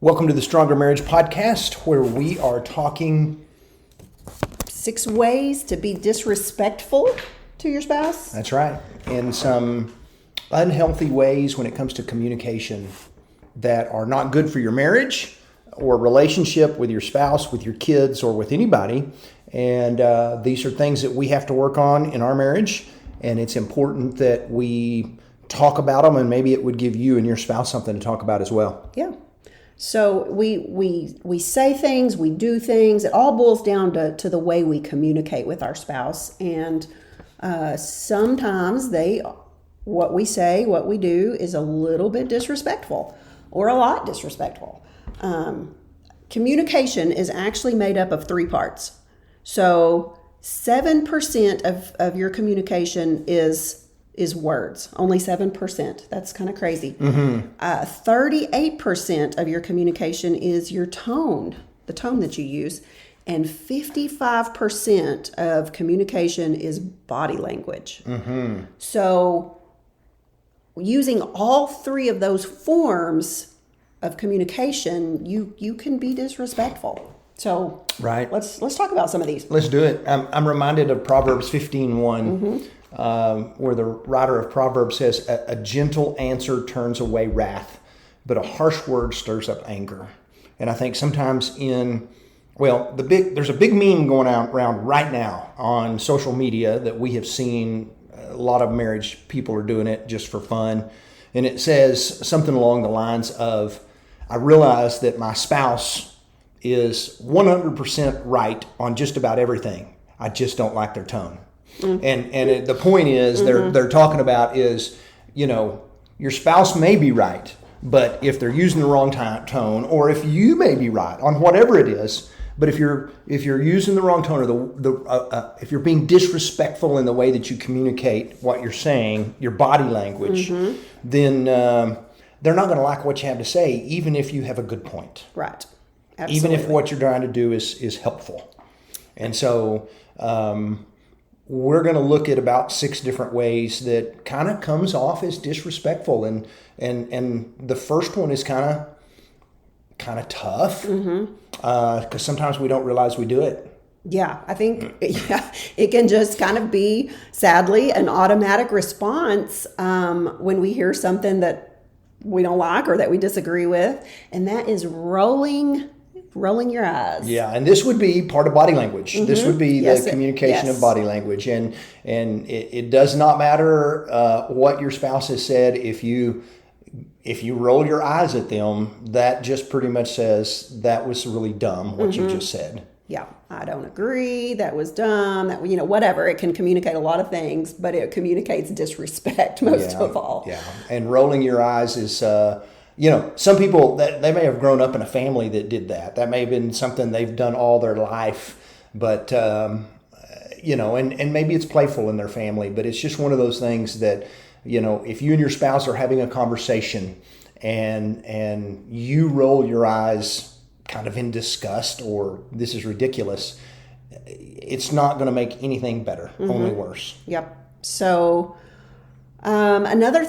Welcome to the Stronger Marriage Podcast, where we are talking 6 ways to be disrespectful to your spouse. That's right, in some unhealthy ways when it comes to communication that are not good for your marriage or relationship with your spouse, with your kids, or with anybody. And these are things that we have to work on in our marriage, and it's important that we talk about them, and maybe it would give you and your spouse something to talk about as well. Yeah. So we say things, we do things. It all boils down to the way we communicate with our spouse. And sometimes what we say, what we do is a little bit disrespectful or a lot disrespectful. Communication is actually made up of 3 parts. So 7% of your communication is words, only 7%. That's kind of crazy. 38% of your communication is your tone, the tone that you use, and 55% of communication is body language. So using all 3 of those forms of communication, you can be disrespectful. So right. Let's talk about some of these. Let's do it. I'm reminded of Proverbs 15:1. Where the writer of Proverbs says, a gentle answer turns away wrath, but a harsh word stirs up anger. And I think sometimes there's a big meme going around right now on social media that we have seen. A lot of marriage people are doing it just for fun. And it says something along the lines of, I realize that my spouse is 100% right on just about everything. I just don't like their tone. And the point is they're talking about is, your spouse may be right, but if they're using the wrong tone, or if you may be right on whatever it is, but if you're using the wrong tone, or if you're being disrespectful in the way that you communicate what you're saying, your body language, then they're not going to like what you have to say, even if you have a good point. Right. Absolutely. Even if what you're trying to do is helpful. And so we're going to look at about 6 different ways that kind of comes off as disrespectful, and the first one is kind of tough because sometimes we don't realize we do it. Yeah, I think it can just kind of be, sadly, an automatic response when we hear something that we don't like or that we disagree with, and that is rolling your eyes. Yeah, and this would be part of body language. This would be the communication of body language, and it does not matter what your spouse has said. If you roll your eyes at them, that just pretty much says that was really dumb what you just said. Yeah, I don't agree. That was dumb. That whatever. It can communicate a lot of things, but it communicates disrespect most of all. Yeah, and rolling your eyes is. Some people that they may have grown up in a family that did that. That may have been something they've done all their life, but and maybe it's playful in their family, but it's just one of those things that, if you and your spouse are having a conversation and you roll your eyes kind of in disgust or this is ridiculous, it's not going to make anything better, only worse. Yep. So another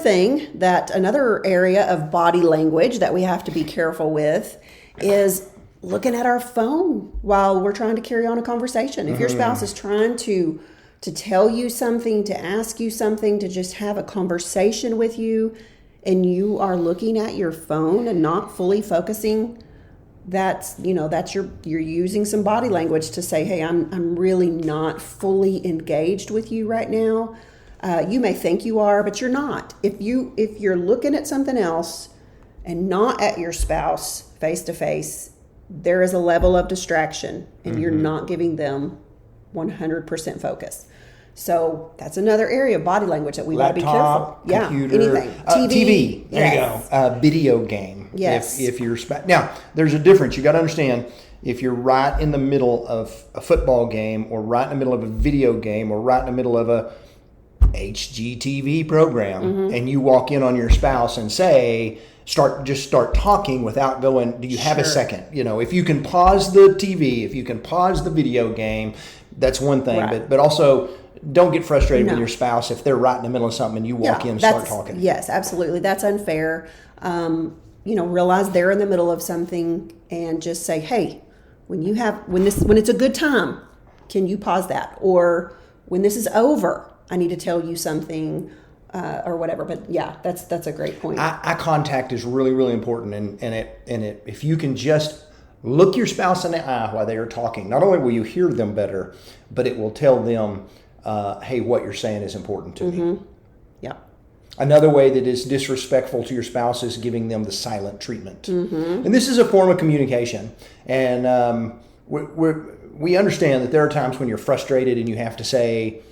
area of body language that we have to be careful with is looking at our phone while we're trying to carry on a conversation. If your spouse is trying to tell you something, to ask you something, to just have a conversation with you, and you are looking at your phone and not fully focusing, you're using some body language to say, hey, I'm really not fully engaged with you right now. You may think you are, but you're not. If you're looking at something else and not at your spouse face to face, there is a level of distraction, and you're not giving them 100% focus. So that's another area of body language that we want to be careful. Computer, anything. TV. There you go. Video game. Yes. If you're now, there's a difference. You got to understand. If you're right in the middle of a football game, or right in the middle of a video game, or right in the middle of a HGTV program, and you walk in on your spouse and start talking without going, do you have a second? If you can pause the TV, if you can pause the video game, that's one thing. Right. But also don't get frustrated with your spouse if they're right in the middle of something and you walk in and start talking. Yes, absolutely. That's unfair. realize they're in the middle of something and just say, hey, when it's a good time, can you pause that? Or when this is over, I need to tell you something, or whatever. But yeah, that's a great point. Eye contact is really, really important, and if you can just look your spouse in the eye while they are talking, not only will you hear them better, but it will tell them, hey, what you're saying is important to me. Yeah. Another way that is disrespectful to your spouse is giving them the silent treatment. And this is a form of communication. And we understand that there are times when you're frustrated and you have to say,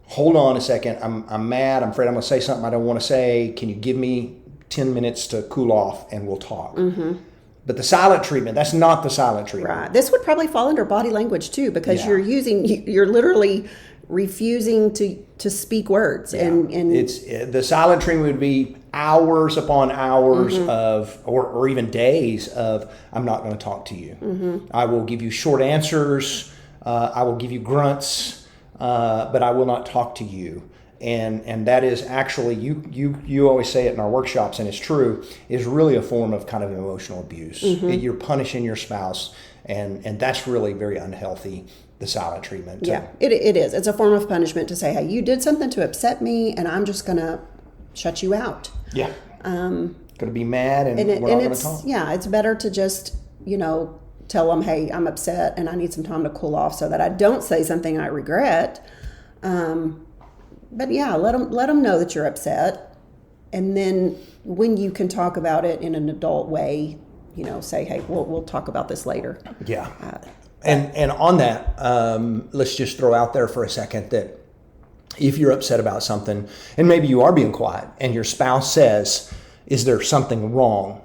hold on a second, I'm mad, I'm afraid I'm going to say something I don't want to say. Can you give me 10 minutes to cool off and we'll talk? But the silent treatment, that's not the silent treatment. Right. This would probably fall under body language too, because you're literally refusing to speak words. And it's the silent treatment would be hours upon hours of, or even days of, I'm not going to talk to you. I will give you short answers. I will give you grunts. But I will not talk to you. And that is actually, you always say it in our workshops, and it's true, is really a form of kind of emotional abuse. You're punishing your spouse, and that's really very unhealthy, the silent treatment. Yeah, it is. It's a form of punishment to say, hey, you did something to upset me, and I'm just going to shut you out. Yeah. Going to be mad, and we're not going to talk. Yeah, it's better to just, tell them, hey, I'm upset and I need some time to cool off so that I don't say something I regret. But yeah, let them know that you're upset. And then when you can talk about it in an adult way, say, hey, we'll talk about this later. Yeah. And on that, let's just throw out there for a second that if you're upset about something, and maybe you are being quiet, and your spouse says, is there something wrong?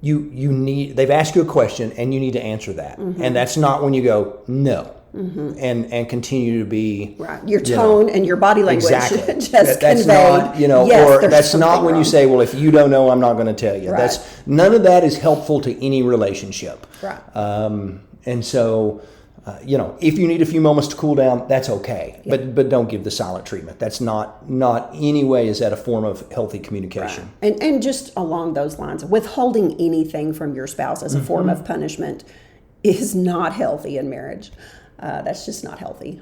They've asked you a question and you need to answer that. And that's not when you go, no, and continue to be right. Your tone and your body language exactly. just that's convey, not, yes, or that's not when wrong. you say, well, if you don't know, I'm not going to tell you. Right. None of that is helpful to any relationship. Right. And so, if you need a few moments to cool down, that's okay. Yeah. But don't give the silent treatment. That's not any way is that a form of healthy communication. Right. And just along those lines, withholding anything from your spouse as a form of punishment is not healthy in marriage. That's just not healthy.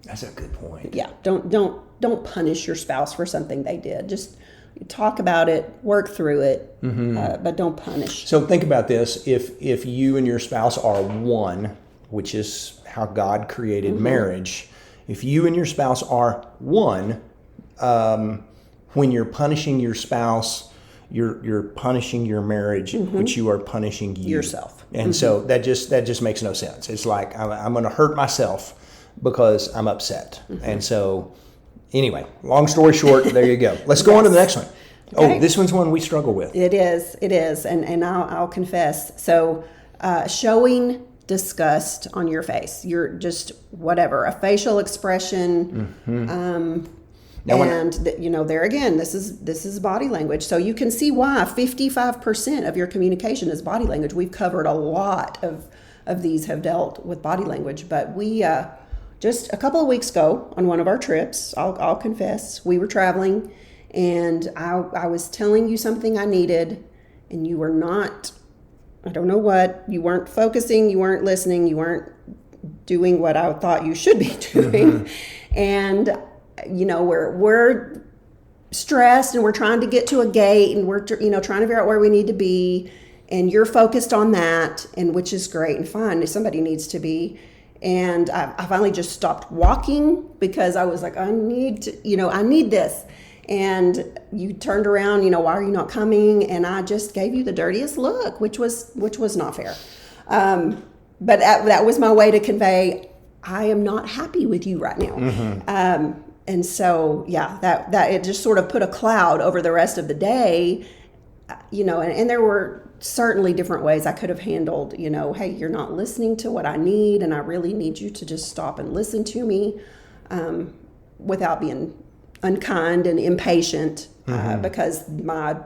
That's a good point. Yeah. Don't punish your spouse for something they did. Just talk about it, work through it, but don't punish. So think about this. If you and your spouse are one, which is how God created marriage. If you and your spouse are one, when you're punishing your spouse, you're punishing your marriage, which you are punishing yourself. And so that just makes no sense. It's like I'm going to hurt myself because I'm upset. And so anyway, long story short, there you go. Let's go on to the next one. Okay. Oh, this one's one we struggle with. It is, and I'll confess. So showing disgust on your face, you're just whatever, a facial expression, there again, this is body language. So you can see why 55% of your communication is body language. We've covered a lot of these have dealt with body language, but we just a couple of weeks ago on one of our trips, I'll confess, we were traveling, and I was telling you something I needed, and you were not. I don't know what, you weren't focusing, you weren't listening, you weren't doing what I thought you should be doing. And, we're stressed and we're trying to get to a gate and we're, trying to figure out where we need to be. And you're focused on that, and which is great and fine if somebody needs to be. And I finally just stopped walking because I was like, I need this. And you turned around, why are you not coming? And I just gave you the dirtiest look, which was not fair. But that was my way to convey, I am not happy with you right now. And so, yeah, that it just sort of put a cloud over the rest of the day, and there were certainly different ways I could have handled, hey, you're not listening to what I need, and I really need you to just stop and listen to me, without being unkind and impatient, because my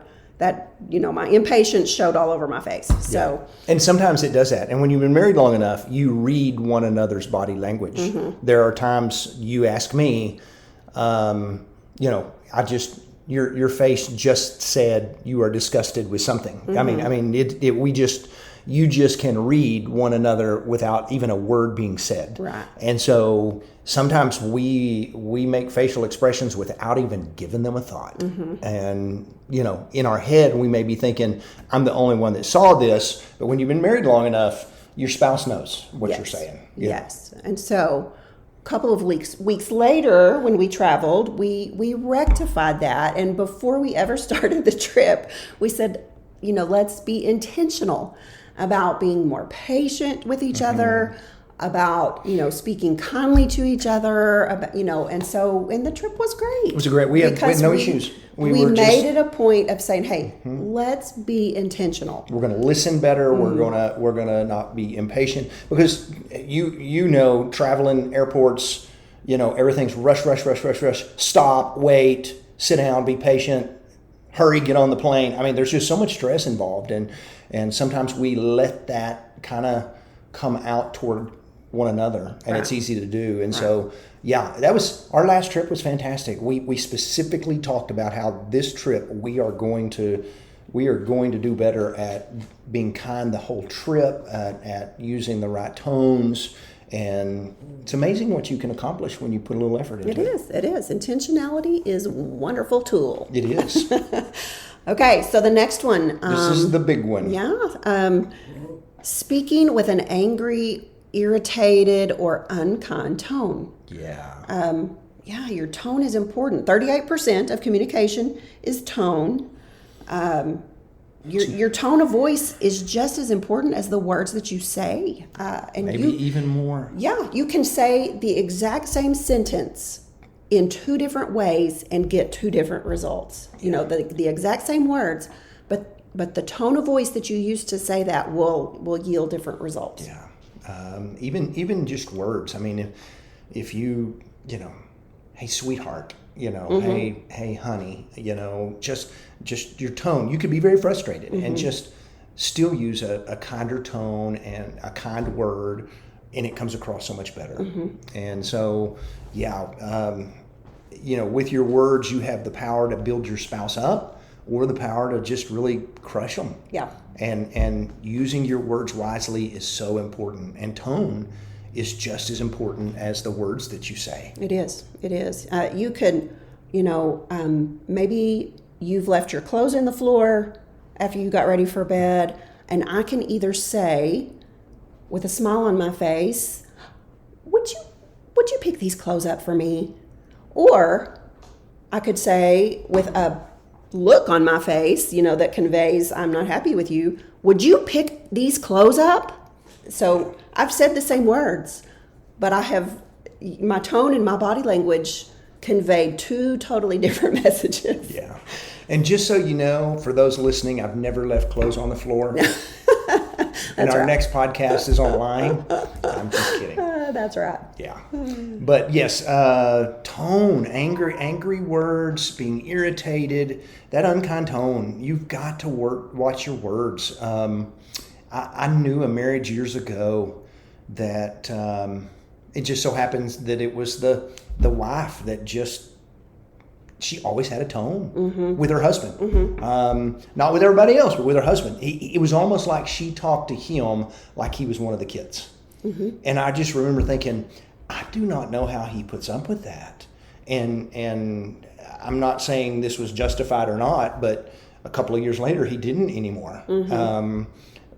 impatience showed all over my face. So, and sometimes it does that. And when you've been married long enough, you read one another's body language. There are times you ask me, your face just said you are disgusted with something. I mean, you just can read one another without even a word being said. Right. And so sometimes we make facial expressions without even giving them a thought. And, in our head, we may be thinking, I'm the only one that saw this. But when you've been married long enough, your spouse knows what you're saying. Yes. And so a couple of weeks later, when we traveled, we rectified that. And before we ever started the trip, we said, let's be intentional about being more patient with each other, about, speaking kindly to each other, about, and the trip was great. It was we had no issues. We made it a point of saying, hey, let's be intentional. We're going to listen better. We're going to not be impatient, because traveling airports, everything's rush, stop, wait, sit down, be patient, hurry, get on the plane. I mean, there's just so much stress involved, and sometimes we let that kind of come out toward one another, and it's easy to do. And so, that was our last trip. Was fantastic. We specifically talked about how this trip we are going to do better at being kind the whole trip, at using the right tones. And it's amazing what you can accomplish when you put a little effort into it. It is. Intentionality is a wonderful tool. It is. Okay, so the next one. This is the big one. Yeah. Speaking with an angry, irritated, or unkind tone. Yeah. Your tone is important. 38% of communication is tone. Your tone of voice is just as important as the words that you say. And maybe even more. Yeah, you can say the exact same sentence in two different ways and get two different results. The exact same words, but the tone of voice that you use to say that will yield different results. Yeah. Even just words. I mean, if you, hey, sweetheart, hey, honey, just your tone. You could be very frustrated and just still use a kinder tone and a kind word, and it comes across so much better. And so, with your words, you have the power to build your spouse up, or the power to just really crush them. Yeah. And using your words wisely is so important. And tone is just as important as the words that you say. It is. You could, maybe you've left your clothes in the floor after you got ready for bed, and I can either say, with a smile on my face, would you pick these clothes up for me? Or I could say, with a look on my face, that conveys I'm not happy with you, would you pick these clothes up? So I've said the same words, but I have my tone and my body language conveyed two totally different messages. Yeah. And just so you know, for those listening, I've never left clothes on the floor. And our next podcast is online. I'm just kidding. That's right. Yeah. But yes, tone, angry words, being irritated, that unkind tone, you've got to watch your words. I knew a marriage years ago that it just so happens that it was the wife that she always had a tone with her husband. Not with everybody else, but with her husband. It was almost like she talked to him like he was one of the kids. And I just remember thinking, I do not know how he puts up with that. And I'm not saying this was justified or not, but a couple of years later, he didn't anymore.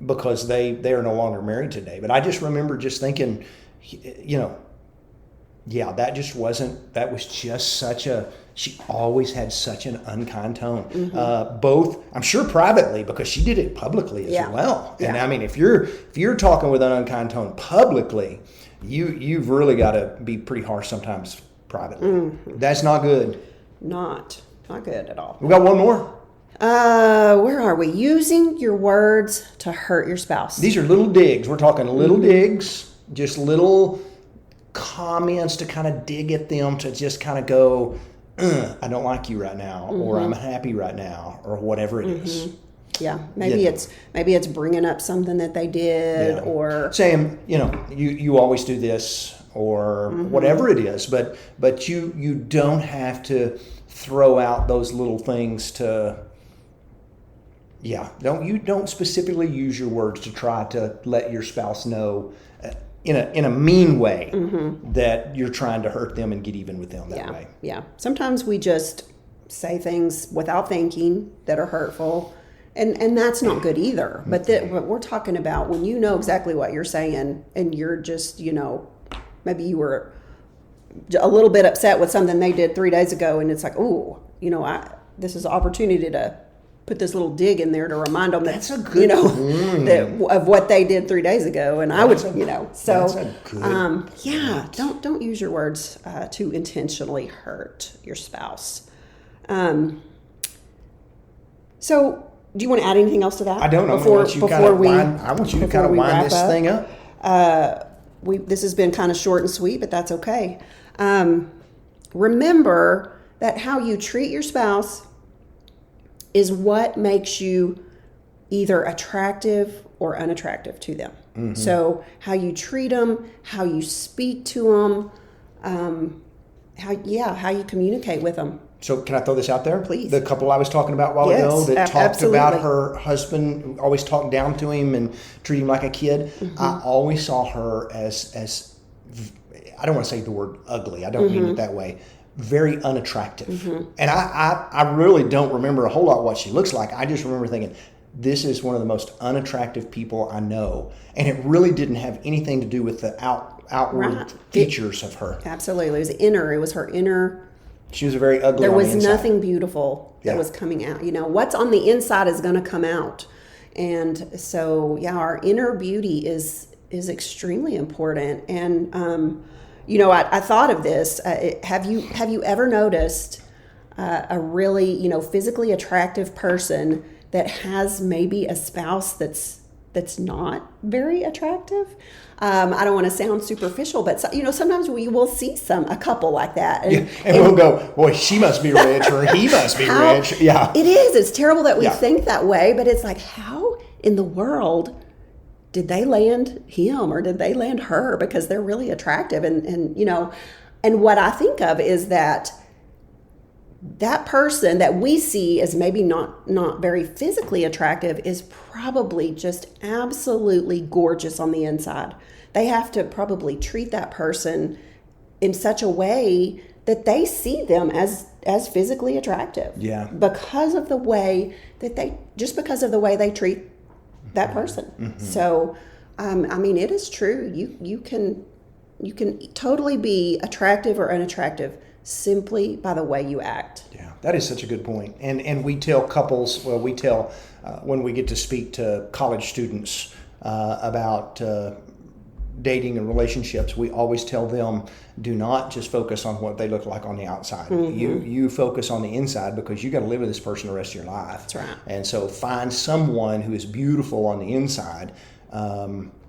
Because they are no longer married today. But I just remember just thinking, that was just she always had such an unkind tone. Both, I'm sure privately, because she did it publicly as well. And I mean, if you're talking with an unkind tone publicly, you've really got to be pretty harsh sometimes privately. That's not good. Not good at all. We got one more. Where are we? Using your words to hurt your spouse. These are little digs. We're talking little digs, just little comments to kind of dig at them, to just kind of go, I don't like you right now, or I'm happy right now, or whatever it is. Yeah, maybe it's bringing up something that they did, or saying, you always do this, or whatever it is. But you don't have to throw out those little things to, don't specifically use your words to try to let your spouse know in a mean way that you're trying to hurt them and get even with them that way. Yeah. Sometimes we just say things without thinking that are hurtful, and that's not good either. But what we're talking about, when you know exactly what you're saying and you're just, maybe you were a little bit upset with something they did 3 days ago, and it's like, this is an opportunity to put this little dig in there to remind them that's a good of what they did 3 days ago. And that's don't use your words to intentionally hurt your spouse. So do you want to add anything else to that? I don't know. I want you to kind of wind this thing up. This has been kind of short and sweet, but that's okay. Remember that how you treat your spouse is what makes you either attractive or unattractive to them. Mm-hmm. So how you treat them, how you speak to them, how you communicate with them. So can I throw this out there? Please. The couple I was talking about a while ago that talked absolutely. about her husband, always talked down to him and treated him like a kid. Mm-hmm. I always saw her as I don't want to say the word ugly. I don't mean it that way. Very unattractive. Mm-hmm. And I really don't remember a whole lot what she looks like. I just remember thinking, this is one of the most unattractive people I know. And it really didn't have anything to do with the outward features of her. Absolutely. It was her inner. She was very ugly. There was nothing beautiful that was coming out. What's on the inside is going to come out. And so, our inner beauty is extremely important. And, I thought of this. Have you ever noticed a really, physically attractive person that has maybe a spouse that's not very attractive? I don't want to sound superficial, but sometimes we will see a couple like that, and we'll go, boy, she must be rich, or he must be rich. Yeah, it is. It's terrible that we think that way, but it's like, how in the world did they land him or did they land her? Because they're really attractive, and what I think of is that person that we see as maybe not very physically attractive is probably just absolutely gorgeous on the inside. They have to probably treat that person in such a way that they see them as physically attractive. Yeah. Because of the way that they treat that person. Mm-hmm. So, it is true. You can totally be attractive or unattractive simply by the way you act. Yeah, that is such a good point. And we tell couples, when we get to speak to college students about dating and relationships, we always tell them, do not just focus on what they look like on the outside. Mm-hmm. You focus on the inside, because you got to live with this person the rest of your life. That's right. And so find someone who is beautiful on the inside.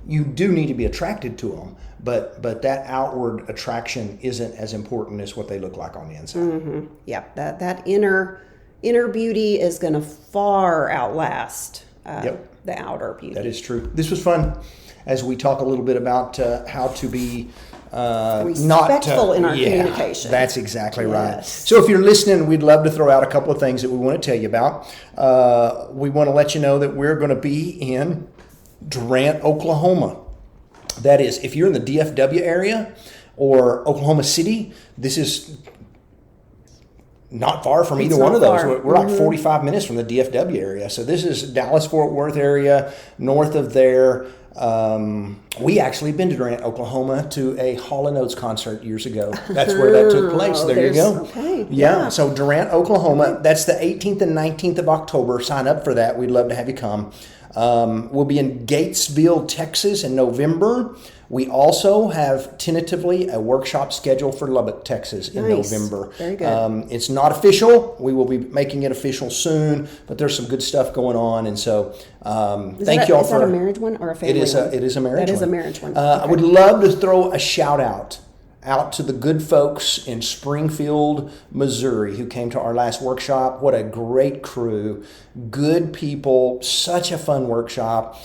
You do need to be attracted to them, but that outward attraction isn't as important as what they look like on the inside. Mm-hmm. Yeah, that inner beauty is going to far outlast the outer beauty. That is true. This was fun, as we talk a little bit about how to be respectful in our communication. That's exactly right. So if you're listening, we'd love to throw out a couple of things that we want to tell you about. We want to let you know that we're going to be in Durant, Oklahoma. That is, if you're in the DFW area or Oklahoma City, this is not far from either one of those. We're like 45 minutes from the DFW area. So this is Dallas-Fort Worth area, north of there. We actually been to Durant, Oklahoma to a Hall & Oates concert years ago. That's where that took place. There you go. Okay. Yeah. So Durant, Oklahoma, that's the 18th and 19th of October. Sign up for that. We'd love to have you come. We'll be in Gatesville, Texas in November. We also have tentatively a workshop scheduled for Lubbock, Texas in November. Very good. It's not official. We will be making it official soon, but there's some good stuff going on. And so thank you all for... Is that a marriage one or a family one? It is a marriage one. That is a marriage one. I would love to throw a shout out out to the good folks in Springfield, Missouri, who came to our last workshop. What a great crew, good people, such a fun workshop.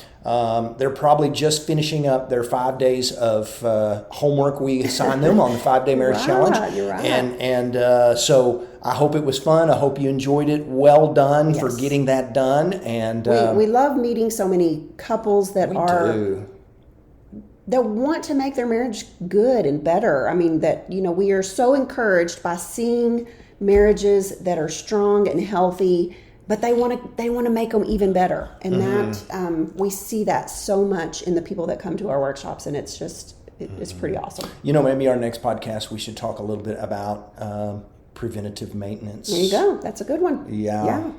They're probably just finishing up their 5 days of homework we assigned them on the 5-day marriage challenge. You're right. And so I hope it was fun. I hope you enjoyed it. Well done for getting that done. And we love meeting so many couples that that want to make their marriage good and better. I mean, that, we are so encouraged by seeing marriages that are strong and healthy, but they want to make them even better. And that we see that so much in the people that come to our workshops, and it's just it's pretty awesome. Maybe our next podcast we should talk a little bit about preventative maintenance. There you go. That's a good one. Yeah.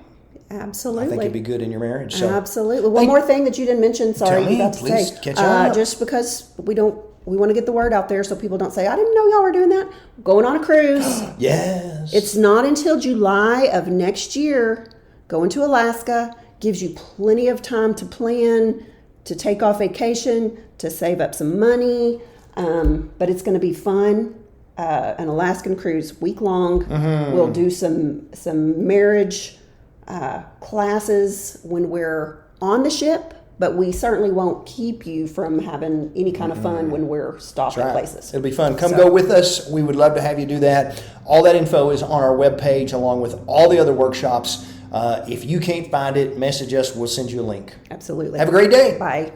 Absolutely. I think it'd be good in your marriage. So. Absolutely. One more thing that you didn't mention. Sorry, Tell me, about to please, say. catch up. Just because we want to get the word out there so people don't say, I didn't know y'all were doing that. Going on a cruise. Yes. It's not until July of next year. Going to Alaska gives you plenty of time to plan, to take off vacation, to save up some money. But it's going to be fun. An Alaskan cruise, week long. We'll do some marriage classes when we're on the ship, but we certainly won't keep you from having any kind of fun when we're stopping places. It'll be fun. Come go with us. We would love to have you do that. All that info is on our webpage along with all the other workshops. If you can't find it, message us. We'll send you a link. Absolutely. Have a great day. Bye.